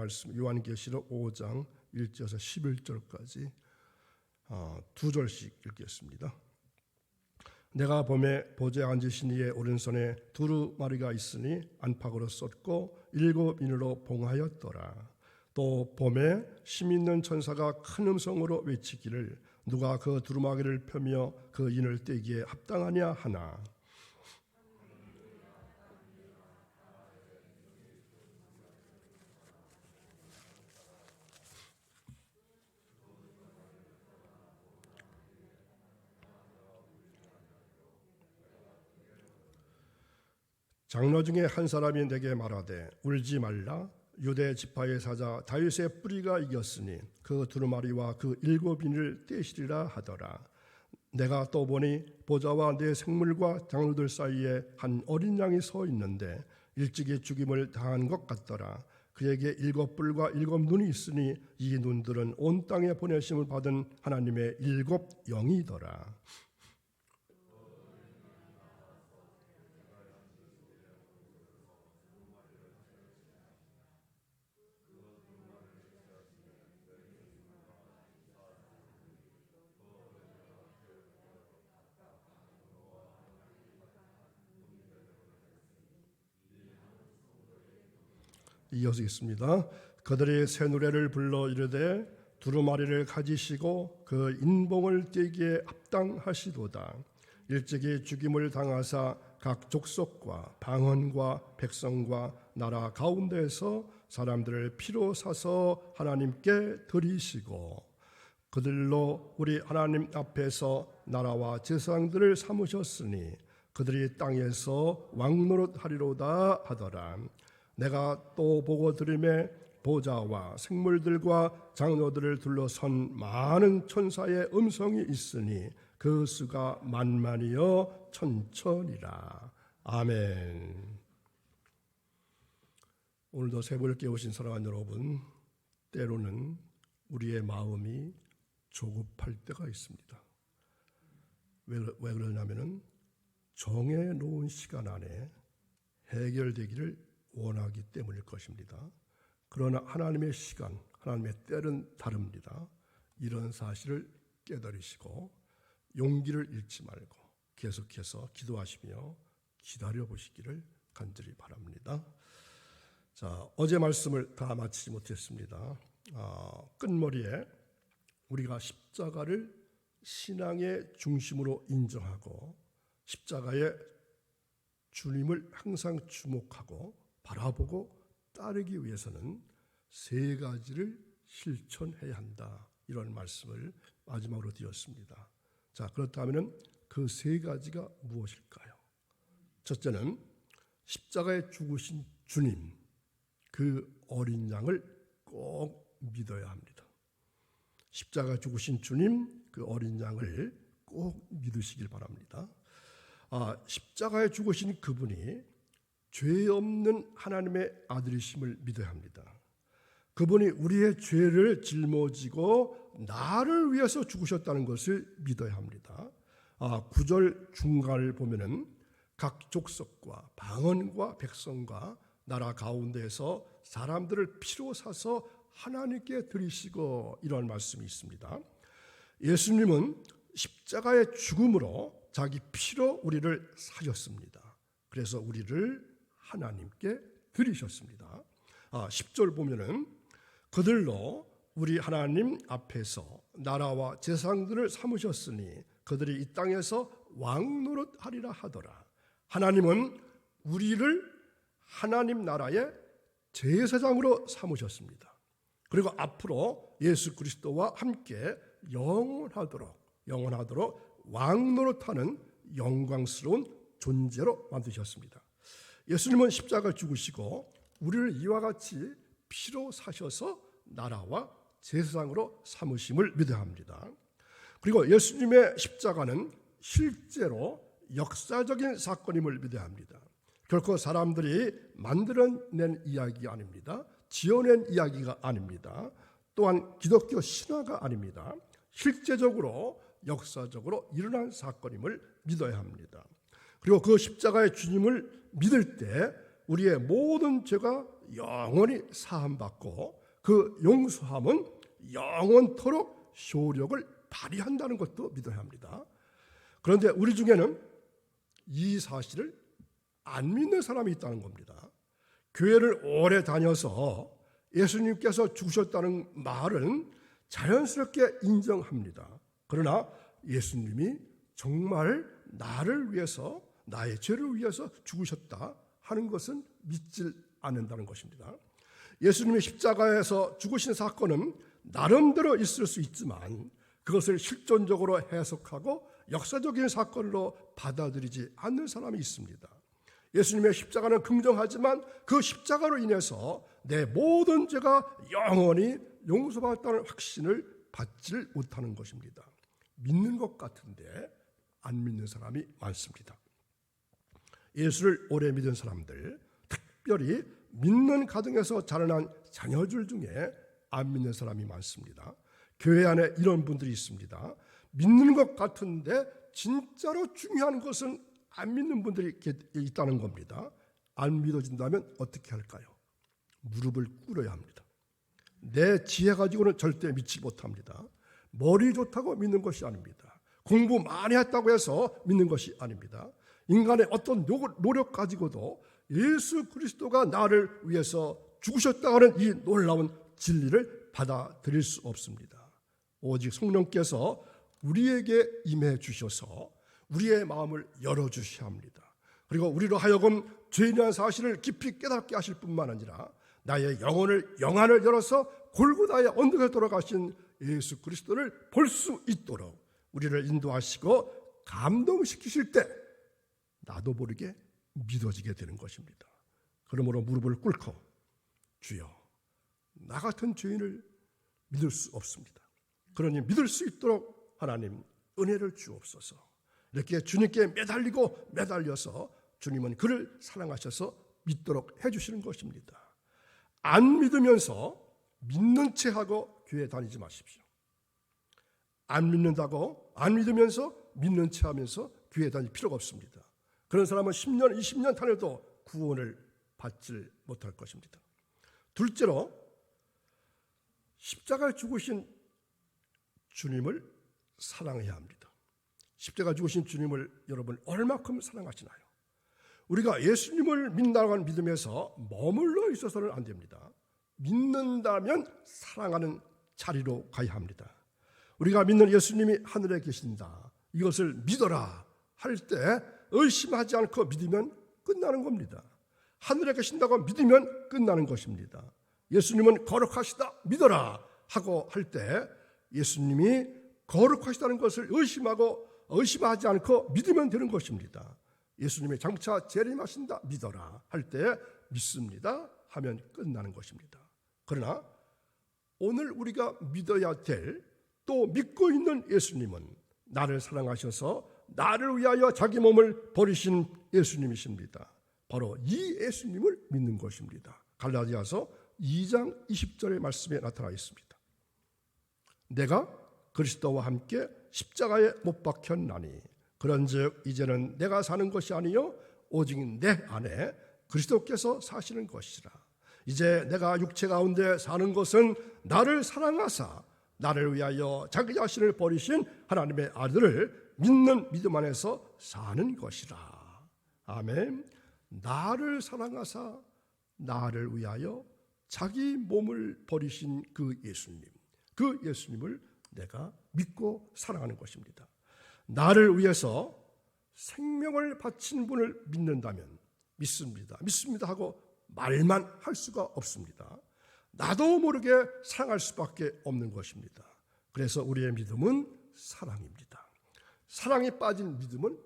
말씀 요한계시록 5장 1절에서 11절까지 두 절씩 읽겠습니다. 내가 보매 보좌에 앉으신 이의 오른손에 두루마리가 있으니 안팎으로 쏟고 7인으로 봉하였더라. 또 보매 힘 있는 천사가 큰 음성으로 외치기를 누가 그 두루마리를 펴며 그 인을 떼기에 합당하냐 하나. 장로 중에 한 사람이 내게 말하되 울지 말라. 유대 지파의 사자 다윗의 뿌리가 이겼으니 그 두루마리와 그 7인을 떼시리라 하더라. 내가 또 보니 보좌와 내 생물과 장로들 사이에 한 어린 양이 서 있는데 일찍이 죽임을 당한 것 같더라. 그에게 7뿔과 7눈이 있으니 이 눈들은 온 땅에 보내심을 받은 하나님의 7영이더라. 이어서 있습니다. 그들이 새 노래를 불러 이르되 두루마리를 가지시고 그 인봉을 떼기에 합당하시도다. 일찍이 죽임을 당하사 각 족속과 방언과 백성과 나라 가운데에서 사람들을 피로 사서 하나님께 드리시고 그들로 우리 하나님 앞에서 나라와 제사장들을 삼으셨으니 그들이 땅에서 왕노릇하리로다 하더라. 내가 또 보고 들음에 보좌와 생물들과 장로들을 둘러선 많은 천사의 음성이 있으니 그 수가 만만이여 천천이라. 아멘. 오늘도 새벽을 깨우신 사랑하는 여러분, 때로는 우리의 마음이 조급할 때가 있습니다. 왜 그러냐면은 정해놓은 시간 안에 해결되기를 원하기 때문일 것입니다. 그러나 하나님의 시간, 하나님의 때는 다릅니다. 이런 사실을 깨달으시고 용기를 잃지 말고 계속해서 기도하시며 기다려 보시기를 간절히 바랍니다. 자, 어제 말씀을 다 마치지 못했습니다. 끝머리에 우리가 십자가를 신앙의 중심으로 인정하고 십자가의 주님을 항상 주목하고 바라보고 따르기 위해서는 세 가지를 실천해야 한다. 이런 말씀을 마지막으로 드렸습니다. 자, 그렇다면 그 세 가지가 무엇일까요? 첫째는 십자가에 죽으신 주님, 그 어린 양을 꼭 믿어야 합니다. 십자가에 죽으신 주님, 그 어린 양을 꼭 믿으시길 바랍니다. 십자가에 죽으신 그분이 죄 없는 하나님의 아들이심을 믿어야 합니다. 그분이 우리의 죄를 짊어지고 나를 위해서 죽으셨다는 것을 믿어야 합니다. 9절 중간을 보면은 각 족속과 방언과 백성과 나라 가운데에서 사람들을 피로 사서 하나님께 드리시고 이런 말씀이 있습니다. 예수님은 십자가의 죽음으로 자기 피로 우리를 사셨습니다. 그래서 우리를 하나님께 드리셨습니다. 10절 보면은 그들로 우리 하나님 앞에서 나라와 제사장들을 삼으셨으니 그들이 이 땅에서 왕노릇하리라 하더라. 하나님은 우리를 하나님 나라의 제사장으로 삼으셨습니다. 그리고 앞으로 예수 그리스도와 함께 영원하도록 왕노릇하는 영광스러운 존재로 만드셨습니다. 예수님은 십자가를 죽으시고 우리를 이와 같이 피로 사셔서 나라와 제사장으로 삼으심을 믿어야 합니다. 그리고 예수님의 십자가는 실제로 역사적인 사건임을 믿어야 합니다. 결코 사람들이 만들어낸 이야기가 아닙니다. 지어낸 이야기가 아닙니다. 또한 기독교 신화가 아닙니다. 실제적으로 역사적으로 일어난 사건임을 믿어야 합니다. 그리고 그 십자가의 주님을 믿을 때 우리의 모든 죄가 영원히 사함받고 그 용서함은 영원토록 효력을 발휘한다는 것도 믿어야 합니다. 그런데 우리 중에는 이 사실을 안 믿는 사람이 있다는 겁니다. 교회를 오래 다녀서 예수님께서 죽으셨다는 말은 자연스럽게 인정합니다. 그러나 예수님이 정말 나를 위해서, 나의 죄를 위해서 죽으셨다 하는 것은 믿질 않는다는 것입니다. 예수님이 십자가에서 죽으신 사건은 나름대로 있을 수 있지만 그것을 실존적으로 해석하고 역사적인 사건으로 받아들이지 않는 사람이 있습니다. 예수님의 십자가는 긍정하지만 그 십자가로 인해서 내 모든 죄가 영원히 용서받았다는 확신을 받지 못하는 것입니다. 믿는 것 같은데 안 믿는 사람이 많습니다. 예수를 오래 믿은 사람들, 특별히 믿는 가정에서 자라난 자녀들 중에 안 믿는 사람이 많습니다. 교회 안에 이런 분들이 있습니다. 믿는 것 같은데 진짜로 중요한 것은 안 믿는 분들이 있다는 겁니다. 안 믿어진다면 어떻게 할까요? 무릎을 꿇어야 합니다. 내 지혜 가지고는 절대 믿지 못합니다. 머리 좋다고 믿는 것이 아닙니다. 공부 많이 했다고 해서 믿는 것이 아닙니다. 인간의 어떤 노력 가지고도 예수 그리스도가 나를 위해서 죽으셨다는 이 놀라운 진리를 받아들일 수 없습니다. 오직 성령께서 우리에게 임해 주셔서 우리의 마음을 열어주셔야 합니다. 그리고 우리로 하여금 죄인이라는 사실을 깊이 깨닫게 하실 뿐만 아니라 나의 영안을 열어서 골고다의 언덕에 돌아가신 예수 그리스도를 볼 수 있도록 우리를 인도하시고 감동시키실 때 나도 모르게 믿어지게 되는 것입니다. 그러므로 무릎을 꿇고 주여, 나 같은 죄인을 믿을 수 없습니다. 그러니 믿을 수 있도록 하나님 은혜를 주옵소서. 이렇게 주님께 매달려서 주님은 그를 사랑하셔서 믿도록 해주시는 것입니다. 안 믿으면서 믿는 체하고 교회 다니지 마십시오. 안 믿으면서 믿는 체하면서 교회 다닐 필요가 없습니다. 그런 사람은 10년, 20년 다녀도 구원을 받지 못할 것입니다. 둘째로 십자가에 죽으신 주님을 사랑해야 합니다. 십자가 죽으신 주님을 여러분 얼마큼 사랑하시나요? 우리가 예수님을 믿는다는 믿음에서 머물러 있어서는 안 됩니다. 믿는다면 사랑하는 자리로 가야 합니다. 우리가 믿는 예수님이 하늘에 계신다, 이것을 믿어라 할 때 의심하지 않고 믿으면 끝나는 겁니다. 하늘에 계신다고 믿으면 끝나는 것입니다. 예수님은 거룩하시다 믿어라 하고 할 때 예수님이 거룩하시다는 것을 의심하지 않고 믿으면 되는 것입니다. 예수님이 장차 재림하신다 믿어라 할 때 믿습니다 하면 끝나는 것입니다. 그러나 오늘 우리가 믿어야 될, 또 믿고 있는 예수님은 나를 사랑하셔서 나를 위하여 자기 몸을 버리신 예수님이십니다. 바로 이 예수님을 믿는 것입니다. 갈라디아서 2장 20절의 말씀에 나타나 있습니다. 내가 그리스도와 함께 십자가에 못 박혔나니 그런즉 이제는 내가 사는 것이 아니요 오직 내 안에 그리스도께서 사시는 것이라. 이제 내가 육체 가운데 사는 것은 나를 사랑하사 나를 위하여 자기 자신을 버리신 하나님의 아들을 믿는 믿음 안에서 사는 것이라. 아멘. 나를 사랑하사 나를 위하여 자기 몸을 버리신 그 예수님을 내가 믿고 사랑하는 것입니다. 나를 위해서 생명을 바친 분을 믿는다면 믿습니다 하고 말만 할 수가 없습니다. 나도 모르게 사랑할 수밖에 없는 것입니다. 그래서 우리의 믿음은 사랑입니다. 사랑에 빠진 믿음은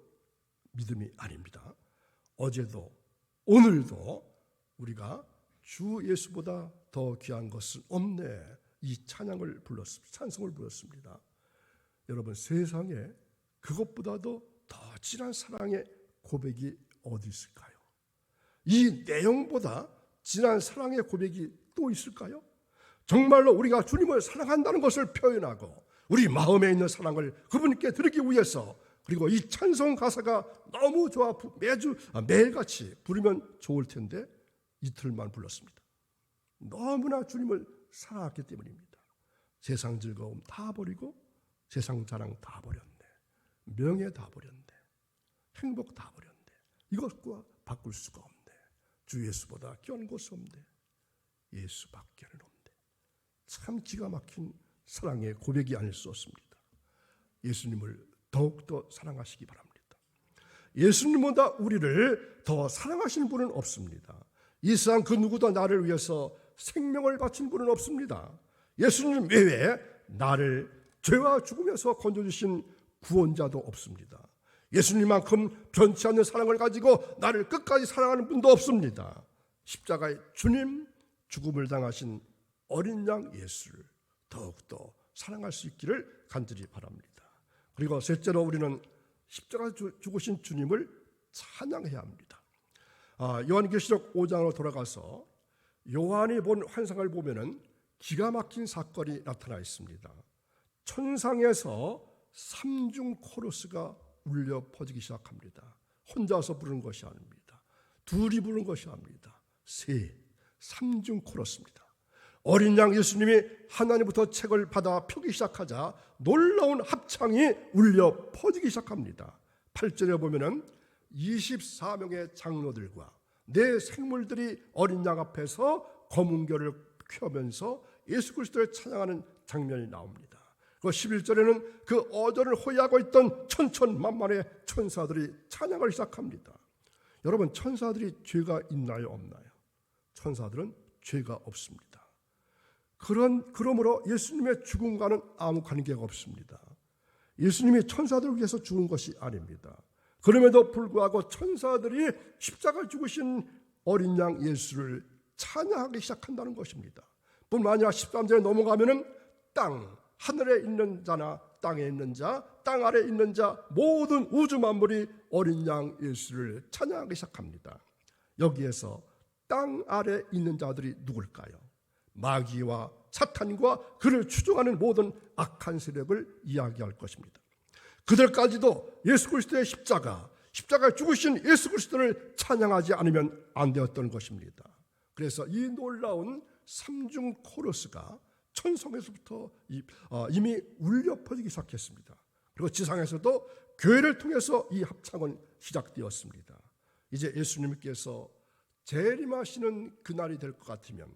믿음이 아닙니다. 어제도 오늘도 우리가 주 예수보다 더 귀한 것은 없네, 이 찬송을 불렀습니다. 여러분, 세상에 그것보다도 더 진한 사랑의 고백이 어디 있을까요? 이 내용보다 진한 사랑의 고백이 또 있을까요? 정말로 우리가 주님을 사랑한다는 것을 표현하고 우리 마음에 있는 사랑을 그분께 드리기 위해서, 그리고 이 찬송 가사가 너무 좋아 매일같이 부르면 좋을 텐데 이틀만 불렀습니다. 너무나 주님을 사랑했기 때문입니다. 세상 즐거움 다 버리고 세상 자랑 다 버렸네. 명예 다 버렸네. 행복 다 버렸네. 이것과 바꿀 수가 없네. 주 예수보다 귀한 곳이 없네. 예수밖에는 없네. 참 기가 막힌 사랑의 고백이 아닐 수 없습니다. 예수님을 더욱더 사랑하시기 바랍니다. 예수님보다 우리를 더 사랑하시는 분은 없습니다. 이 세상 그 누구도 나를 위해서 생명을 바친 분은 없습니다. 예수님 외에 나를 죄와 죽음에서 건져주신 구원자도 없습니다. 예수님만큼 변치 않는 사랑을 가지고 나를 끝까지 사랑하는 분도 없습니다. 십자가의 주님, 죽음을 당하신 어린 양 예수를 더욱더 사랑할 수 있기를 간절히 바랍니다. 그리고 셋째로 우리는 십자가 죽으신 주님을 찬양해야 합니다. 요한계시록 5장으로 돌아가서 요한이 본 환상을 보면은 기가 막힌 사건이 나타나 있습니다. 천상에서 삼중 코러스가 울려 퍼지기 시작합니다. 혼자서 부르는 것이 아닙니다. 둘이 부르는 것이 아닙니다. 삼중 코러스입니다. 어린 양 예수님이 하나님부터 책을 받아 펴기 시작하자 놀라운 합창이 울려 퍼지기 시작합니다. 8절에 보면은 24명의 장로들과 네 생물들이 어린 양 앞에서 검은결을 켜면서 예수 그리스도를 찬양하는 장면이 나옵니다. 그 11절에는 그 어전을 호위하고 있던 천천만만의 천사들이 찬양을 시작합니다. 여러분, 천사들이 죄가 있나요, 없나요? 천사들은 죄가 없습니다. 그러므로 예수님의 죽음과는 아무 관계가 없습니다. 예수님이 천사들을 위해서 죽은 것이 아닙니다. 그럼에도 불구하고 천사들이 십자가를 죽으신 어린 양 예수를 찬양하기 시작한다는 것입니다. 뿐만 아니라 13절에 넘어가면은 하늘에 있는 자나 땅에 있는 자, 땅 아래에 있는 자, 모든 우주 만물이 어린 양 예수를 찬양하기 시작합니다. 여기에서 땅 아래에 있는 자들이 누굴까요? 마귀와 사탄과 그를 추종하는 모든 악한 세력을 이야기할 것입니다. 그들까지도 예수 그리스도의 십자가에 죽으신 예수 그리스도를 찬양하지 않으면 안 되었던 것입니다. 그래서 이 놀라운 삼중 코러스가 천성에서부터 이미 울려 퍼지기 시작했습니다. 그리고 지상에서도 교회를 통해서 이 합창은 시작되었습니다. 이제 예수님께서 재림하시는 그날이 될 것 같으면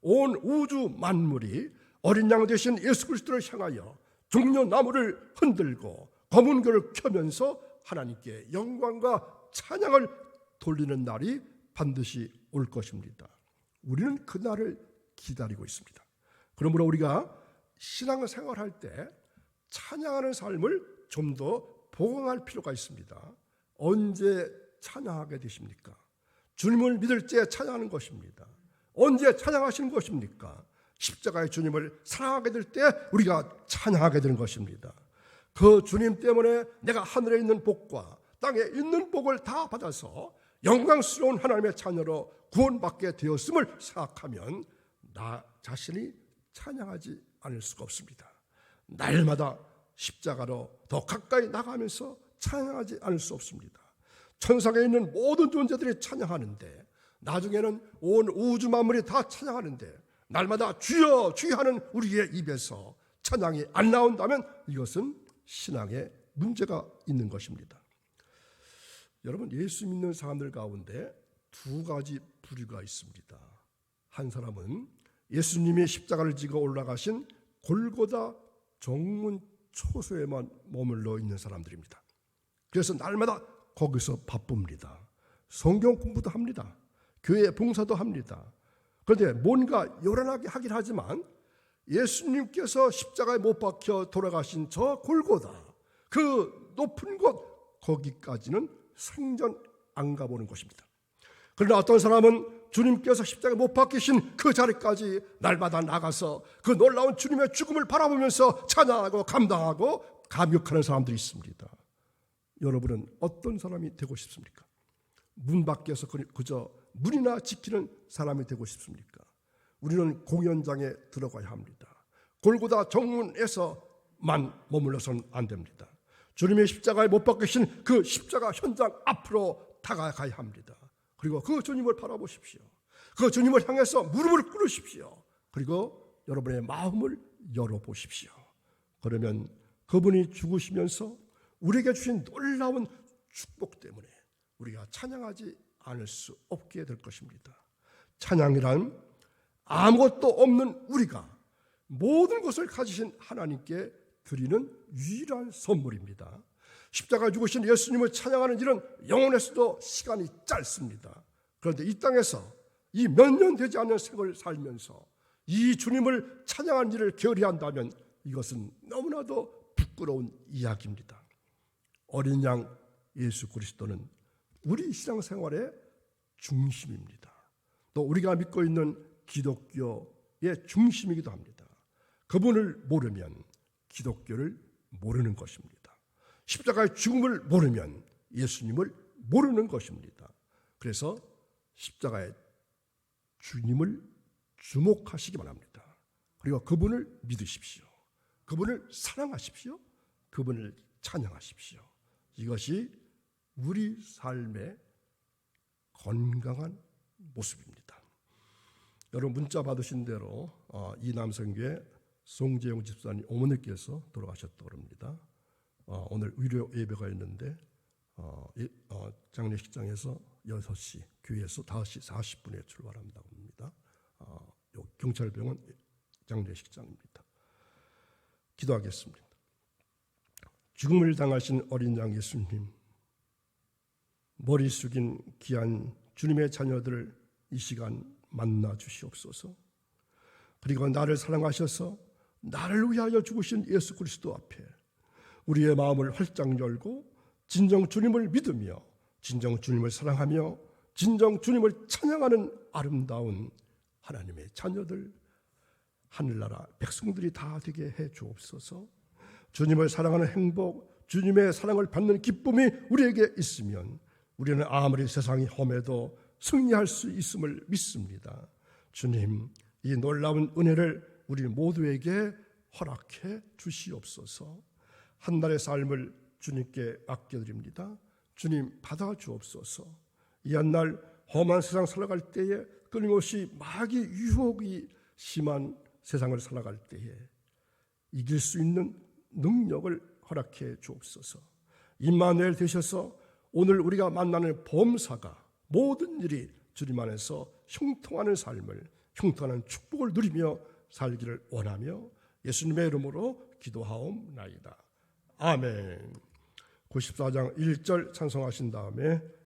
온 우주 만물이 어린 양 되신 예수 그리스도를 향하여 종려나무를 흔들고 검은결을 켜면서 하나님께 영광과 찬양을 돌리는 날이 반드시 올 것입니다. 우리는 그 날을 기다리고 있습니다. 그러므로 우리가 신앙생활할 때 찬양하는 삶을 좀 더 보강할 필요가 있습니다. 언제 찬양하게 되십니까? 주님을 믿을 때 찬양하는 것입니다. 언제 찬양하시는 것입니까? 십자가의 주님을 사랑하게 될 때 우리가 찬양하게 되는 것입니다. 그 주님 때문에 내가 하늘에 있는 복과 땅에 있는 복을 다 받아서 영광스러운 하나님의 자녀로 구원받게 되었음을 생각하면 나 자신이 찬양하지 않을 수가 없습니다. 날마다 십자가로 더 가까이 나가면서 찬양하지 않을 수 없습니다. 천상에 있는 모든 존재들이 찬양하는데 나중에는 온 우주 만물이 다 찬양하는데 날마다 주여 주여 하는 우리의 입에서 찬양이 안 나온다면 이것은 신앙에 문제가 있는 것입니다. 여러분, 예수 믿는 사람들 가운데 두 가지 부류가 있습니다. 한 사람은 예수님이 십자가를 지고 올라가신 골고다 정문 초소에만 머물러 있는 사람들입니다. 그래서 날마다 거기서 바쁩니다. 성경 공부도 합니다. 교회 봉사도 합니다. 그런데 뭔가 요란하게 하긴 하지만 예수님께서 십자가에 못 박혀 돌아가신 저 골고다, 그 높은 곳, 거기까지는 생전 안 가보는 것입니다. 그러나 어떤 사람은 주님께서 십자가에 못 박히신 그 자리까지 날마다 나가서 그 놀라운 주님의 죽음을 바라보면서 찬양하고 감당하고 감격하는 사람들이 있습니다. 여러분은 어떤 사람이 되고 싶습니까? 문 밖에서 그저 문이나 지키는 사람이 되고 싶습니까? 우리는 공연장에 들어가야 합니다. 골고다 정문에서만 머물러서는 안 됩니다. 주님의 십자가에 못 박히신 그 십자가 현장 앞으로 다가가야 합니다. 그리고 그 주님을 바라보십시오. 그 주님을 향해서 무릎을 꿇으십시오. 그리고 여러분의 마음을 열어보십시오. 그러면 그분이 죽으시면서 우리에게 주신 놀라운 축복 때문에 우리가 찬양하지 않을 수 없게 될 것입니다. 찬양이란 아무것도 없는 우리가 모든 것을 가지신 하나님께 드리는 유일한 선물입니다. 십자가에 죽으신 예수님을 찬양하는 일은 영원에서도 시간이 짧습니다. 그런데 이 땅에서 이 몇 년 되지 않은 생을 살면서 이 주님을 찬양하는 일을 게으리한다면 이것은 너무나도 부끄러운 이야기입니다. 어린 양 예수 그리스도는 우리 신앙생활의 중심입니다. 또 우리가 믿고 있는 기독교의 중심이기도 합니다. 그분을 모르면 기독교를 모르는 것입니다. 십자가의 죽음을 모르면 예수님을 모르는 것입니다. 그래서 십자가의 주님을 주목하시기 바랍니다. 그리고 그분을 믿으십시오. 그분을 사랑하십시오. 그분을 찬양하십시오. 이것이 우리 삶의 건강한 모습입니다. 여러분 문자 받으신 대로 이 남성교회 송재용 집사님 어머니께서 돌아가셨다고 합니다. 오늘 의료 예배가 있는데 장례식장에서 6시, 교회에서 5시 40분에 출발한다고 합니다. 경찰병원 장례식장입니다. 기도하겠습니다. 죽음을 당하신 어린 양 예수님, 머리 숙인 귀한 주님의 자녀들을 이 시간 만나 주시옵소서. 그리고 나를 사랑하셔서 나를 위하여 죽으신 예수 그리스도 앞에 우리의 마음을 활짝 열고 진정 주님을 믿으며 진정 주님을 사랑하며 진정 주님을 찬양하는 아름다운 하나님의 자녀들, 하늘나라 백성들이 다 되게 해 주옵소서. 주님을 사랑하는 행복, 주님의 사랑을 받는 기쁨이 우리에게 있으면 우리는 아무리 세상이 험해도 승리할 수 있음을 믿습니다. 주님, 이 놀라운 은혜를 우리 모두에게 허락해 주시옵소서. 한 날의 삶을 주님께 맡겨드립니다. 주님 받아 주옵소서. 이 한 날 험한 세상 살아갈 때에 끊임없이 마귀 유혹이 심한 세상을 살아갈 때에 이길 수 있는 능력을 허락해 주옵소서. 임마누엘 되셔서 오늘 우리가 만나는 범사가 모든 일이 주님 안에서 형통하는 삶을, 형통하는 축복을 누리며 살기를 원하며 예수님의 이름으로 기도하옵나이다. 아멘. 94장 1절 찬송하신 다음에